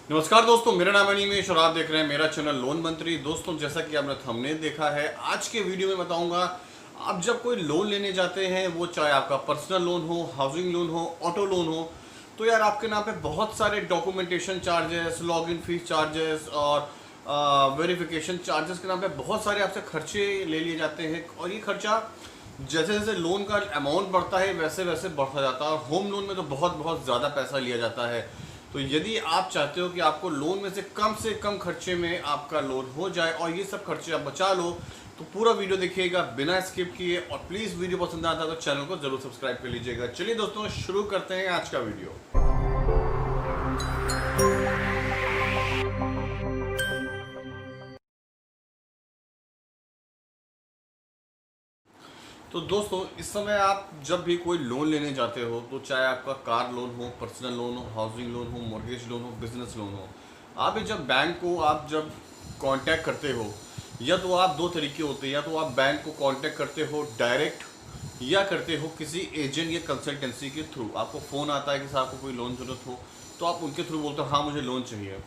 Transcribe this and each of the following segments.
नमस्कार दोस्तों, मेरा नाम है अनिमेश और आप देख रहे हैं मेरा चैनल लोन मंत्री। दोस्तों, जैसा कि आपने थंबनेल देखा है, आज के वीडियो में बताऊंगा आप जब कोई लोन लेने जाते हैं, वो चाहे आपका पर्सनल लोन हो, हाउसिंग लोन हो, ऑटो लोन हो, तो यार आपके नाम पे बहुत सारे documentation charges, login fees charges और वेरिफिकेशन चार्जेस के नाम पे बहुत सारे आपसे खर्चे ले लिए जाते हैं। और ये खर्चा जैसे जैसे लोन का अमाउंट बढ़ता है वैसे वैसे बढ़ता जाता है। और होम लोन में तो बहुत बहुत ज़्यादा पैसा लिया जाता है। तो यदि आप चाहते हो कि आपको लोन में से कम खर्चे में आपका लोन हो जाए और ये सब खर्चे आप बचा लो, तो पूरा वीडियो देखिएगा बिना स्किप किए। और प्लीज़ वीडियो पसंद आता है तो चैनल को जरूर सब्सक्राइब कर लीजिएगा। चलिए दोस्तों, शुरू करते हैं आज का वीडियो। तो दोस्तों, इस समय आप जब भी कोई लोन लेने जाते हो, तो चाहे आपका कार लोन हो, पर्सनल लोन हो, हाउसिंग लोन हो, मॉर्गेज लोन हो, बिजनेस लोन हो, आप जब बैंक को आप जब कांटेक्ट करते हो, या तो आप दो तरीके होते हैं। या तो आप बैंक को कांटेक्ट करते हो डायरेक्ट, या करते हो किसी एजेंट या कंसल्टेंसी के थ्रू। आपको फ़ोन आता है कि आपको कोई लोन ज़रूरत हो, तो आप उनके थ्रू बोलते हो हाँ मुझे लोन चाहिए।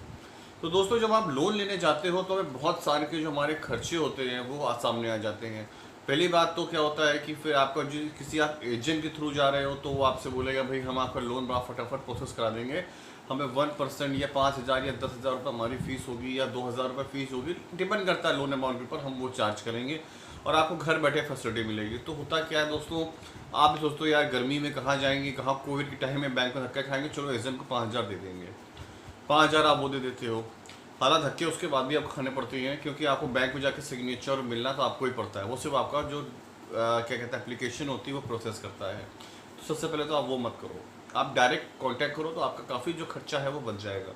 तो दोस्तों, जब आप लोन लेने जाते हो तो हमें बहुत सारे के जो हमारे खर्चे होते हैं वो सामने आ जाते हैं। पहली बात तो क्या होता है कि फिर आपका जो किसी आप एजेंट के थ्रू जा रहे हो, तो वो आपसे बोलेगा भाई हम आपका लोन बड़ा फटाफट प्रोसेस करा देंगे, हमें 1% या 5,000 या 10,000 रुपये हमारी फ़ीस होगी या 2,000 रुपये फ़ीस होगी, डिपेंड करता है लोन अमाउंट के ऊपर, हम वो चार्ज करेंगे और आपको घर बैठे फैसिलिटी मिलेगी। तो होता क्या है दोस्तों, आप भी सोचते हो यार गर्मी में कहाँ जाएंगे, कहाँ कोविड के टाइम में बैंक में धक्का खाएंगे, चलो एजेंट को 5,000 दे देंगे। 5,000 आप वो दे देते हो। हालांकि धक्के उसके बाद भी आपको खाने पड़ते हैं, क्योंकि आपको बैंक में जाके सिग्नेचर मिलना तो आपको ही पड़ता है। वो सिर्फ आपका जो क्या कहते हैं एप्लीकेशन होती है वो प्रोसेस करता है। तो सबसे पहले तो आप वो मत करो, आप डायरेक्ट कांटेक्ट करो, तो आपका काफ़ी जो खर्चा है वो बच जाएगा।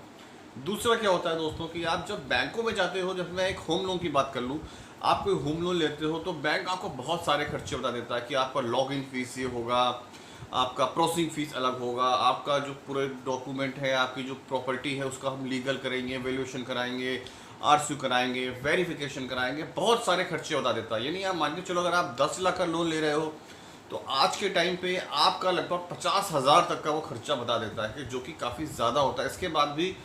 दूसरा क्या होता है दोस्तों कि आप जब बैंकों में जाते हो, जब मैं एक होम लोन की बात कर लूँ, आप कोई होम लोन लेते हो तो बैंक आपको बहुत सारे खर्चे बता देता है कि आपका लॉग इन फीस ये होगा, आपका प्रोसेसिंग फ़ीस अलग होगा, आपका जो पूरे डॉक्यूमेंट है, आपकी जो प्रॉपर्टी है उसका हम लीगल करेंगे, वैल्यूएशन कराएंगे, आरसीयू कराएंगे, वेरिफिकेशन कराएंगे, बहुत सारे खर्चे बता देता है। यानी आप मान के चलो, अगर आप 10 लाख का लोन ले रहे हो तो आज के टाइम पे आपका लगभग 50,000 तक का वो खर्चा बता देता है, कि जो कि काफ़ी ज़्यादा होता है। इसके बाद भी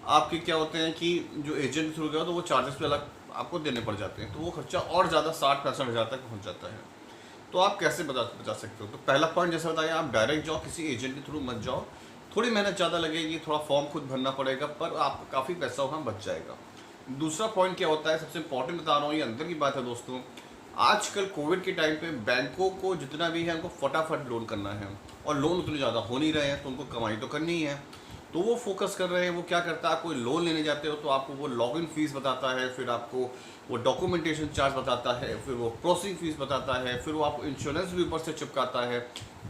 आपके क्या होते हैं कि जो एजेंट थ्रू गया तो वो चार्जेस भी अलग आपको देने पड़ जाते हैं, तो वो खर्चा और ज़्यादा 60-65 हज़ार तक पहुँच जाता है। तो आप कैसे बचा सकते हो? तो पहला पॉइंट जैसा बताया, आप डायरेक्ट जाओ, किसी एजेंट के थ्रू मत जाओ। थोड़ी मेहनत ज़्यादा लगेगी, थोड़ा फॉर्म खुद भरना पड़ेगा, पर आपको काफ़ी पैसा वहाँ बच जाएगा। दूसरा पॉइंट क्या होता है, सबसे इंपॉर्टेंट बता रहा हूँ, ये अंदर की बात है दोस्तों। आजकल कोविड के टाइम पे बैंकों को जितना भी है उनको फटाफट लोन करना है, और लोन उतने ज़्यादा हो नहीं रहे हैं, तो उनको कमाई तो करनी ही है। तो वो फोकस कर रहे हैं, वो क्या करता है, आप कोई लोन लेने जाते हो तो आपको वो लॉगिन फीस बताता है, फिर आपको वो डॉक्यूमेंटेशन चार्ज बताता है, फिर वो प्रोसेसिंग फीस बताता है, फिर वो आपको इंश्योरेंस भी ऊपर से चिपकाता है,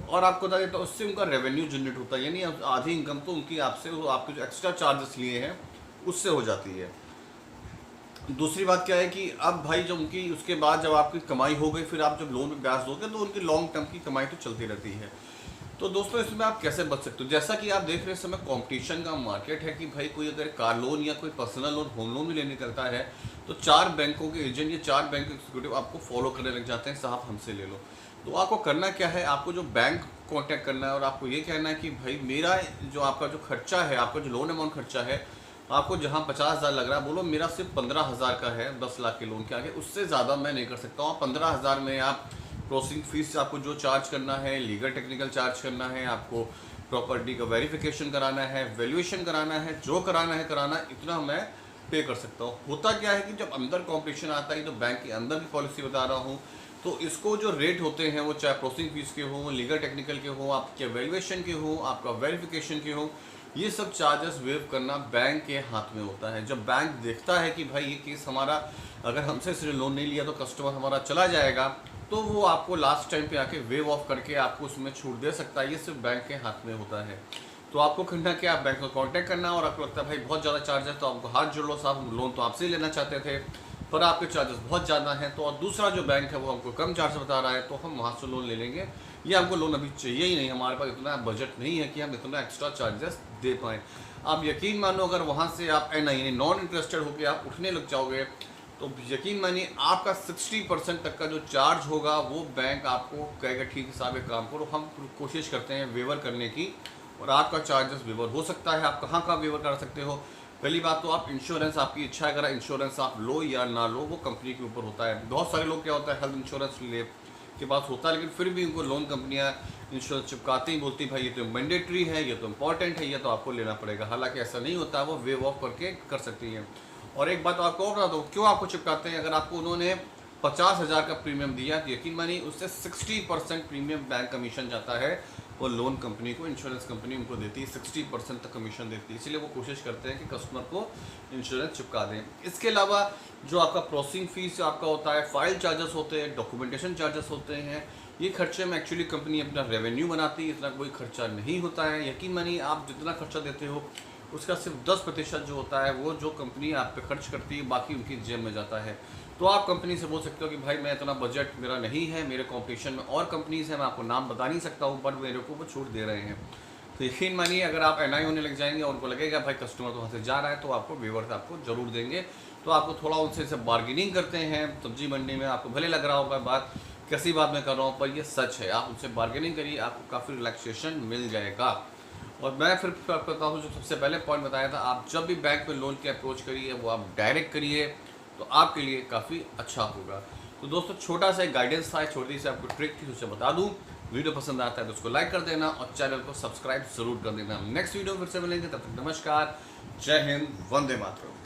और आपको बता देता है उससे उनका रेवेन्यू जनरेट होता है। यानी आधी इनकम तो उनकी आपसे, वो आपके जो एक्स्ट्रा चार्जेस लिए हैं उससे हो जाती है। दूसरी बात क्या है कि अब भाई जब उनकी उसके बाद जब आपकी कमाई हो गई, फिर आप जब लोन में ब्याज दोगे तो उनकी लॉन्ग टर्म की कमाई तो चलती रहती है। तो दोस्तों, इसमें आप कैसे बच सकते हो? जैसा कि आप देख रहे हैं, इस समय कंपटीशन का मार्केट है कि भाई कोई अगर कार लोन या कोई पर्सनल लोन, होम लोन भी लेने करता है, तो 4 बैंकों के एजेंट या 4 बैंक के एग्जीक्यूटिव आपको फॉलो करने लग जाते हैं, साहब हमसे ले लो। तो आपको करना क्या है, आपको जो बैंक कांटेक्ट करना है और आपको ये कहना है कि भाई मेरा जो आपका जो खर्चा है, आपका जो लोन अमाउंट खर्चा है, आपको जहाँ 50,000 लग रहा है, बोलो मेरा सिर्फ 15,000 का है 10 लाख के लोन के आगे, उससे ज़्यादा मैं नहीं कर सकता हूँ। 15,000 में आप प्रोसेसिंग फीस आपको जो चार्ज करना है, लीगल टेक्निकल चार्ज करना है, आपको प्रॉपर्टी का वेरिफिकेशन कराना है, वैल्यूएशन कराना है, जो कराना है कराना, इतना मैं पे कर सकता हूँ। होता क्या है कि जब अंदर कॉम्पिटिशन आता है, तो बैंक के अंदर की पॉलिसी बता रहा हूँ, तो इसको जो रेट होते हैं वो चाहे प्रोसेसिंग फीस के हों, लीगल टेक्निकल के हों, आपके वैल्यूएशन के हों, आपका वेरिफिकेशन के हों, ये सब चार्जेस वेव करना बैंक के हाथ में होता है। जब बैंक देखता है कि भाई ये केस हमारा, अगर हमसे सिर्फ लोन नहीं लिया तो कस्टमर हमारा चला जाएगा, तो वो आपको लास्ट टाइम पे आके वेव ऑफ करके आपको उसमें छूट दे सकता है। ये सिर्फ बैंक के हाथ में होता है। तो आपको करना क्या, आप बैंक को कांटेक्ट करना, और आपको लगता है भाई बहुत ज़्यादा चार्ज है, तो आपको हाथ जोड़ लो साहब, लोन तो आपसे ही लेना चाहते थे पर आपके चार्जेस बहुत ज़्यादा हैं, तो और दूसरा जो बैंक है वो हमको कम चार्ज बता रहा है, तो हम वहाँ से लोन ले लेंगे, ये हमको लोन अभी चाहिए ही नहीं, हमारे पास इतना बजट नहीं है कि हम इतना एक्स्ट्रा चार्जेस दे पाएँ। आप यकीन मानो, अगर वहाँ से आप यानी नॉन इंटरेस्टेड होकर आप उठने लग जाओगे, तो यकीन मानिए आपका 60% तक का जो चार्ज होगा वो बैंक आपको कहेगा ठीक है साहब एक काम करो, हम कोशिश करते हैं वेवर करने की, और आपका चार्जेस वेवर हो सकता है। आप कहाँ कहाँ वेवर कर सकते हो? पहली बात तो आप इंश्योरेंस, आपकी इच्छा है अगर इंश्योरेंस आप लो या ना लो, वो कंपनी के ऊपर होता है। बहुत सारे लोग क्या होता है, हेल्थ इंश्योरेंस ले के पास होता है, लेकिन फिर भी उनको लोन कंपनियां इंश्योरेंस चिपकाती ही, बोलती भाई ये तो मैंडेटरी है, ये तो इंपॉर्टेंट है, ये तो आपको लेना पड़ेगा। हालांकि ऐसा नहीं होता, वो वेव ऑफ करके कर सकती हैं। और एक बात आपको और बता दो, क्यों आपको चिपकाते हैं। अगर आपको उन्होंने 50,000 का प्रीमियम दिया तो यकीन मानिए उससे 60% प्रीमियम बैंक कमीशन जाता है, वो लोन कंपनी को, इंश्योरेंस कंपनी उनको देती है, 60% तक कमीशन देती है। इसलिए वो कोशिश करते हैं कि कस्टमर को इंश्योरेंस चिपका दें। इसके अलावा जो आपका प्रोसेसिंग फीस आपका होता है, फाइल चार्जेस होते हैं, डॉक्यूमेंटेशन चार्जेस होते हैं, ये खर्चे में एक्चुअली कंपनी अपना रेवेन्यू बनाती है, इतना कोई खर्चा नहीं होता है। यकीन मानिए आप जितना खर्चा देते हो उसका सिर्फ 10% जो होता है वो जो कंपनी आप पे खर्च करती है, बाकी उनकी जेब में जाता है। तो आप कंपनी से बोल सकते हो कि भाई मैं इतना बजट मेरा नहीं है, मेरे कॉम्पिटिशन में और कंपनीज हैं, मैं आपको नाम बता नहीं सकता हूँ, बट मेरे को वो छूट दे रहे हैं। तो यकीन मानिए अगर आप एनआई होने लग जाएंगे और उनको लगेगा भाई कस्टमर तो वहाँ से जा रहा है, तो आपको वेवर्स आपको जरूर देंगे। तो आपको थोड़ा उनसे से बार्गेनिंग करते हैं सब्जी मंडी में, आपको भले लग रहा होगा बात कैसी बात मैं कर रहा हूँ, पर ये सच है। आप उनसे बार्गेनिंग करिए, आपको काफ़ी रिलैक्सेशन मिल जाएगा। और मैं फिर आपको बताता हूँ, जो सबसे पहले पॉइंट बताया था, आप जब भी बैंक में लोन की अप्रोच करिए वो आप डायरेक्ट करिए, तो आपके लिए काफ़ी अच्छा होगा। तो दोस्तों छोटा सा एक गाइडेंस था, छोटी सी आपको ट्रिक थी, उसे बता दूँ। वीडियो पसंद आता है तो उसको लाइक कर देना और चैनल को सब्सक्राइब जरूर कर देना। नेक्स्ट वीडियो में फिर से मिलेंगे, तब तक नमस्कार, जय हिंद, वंदे मातरम।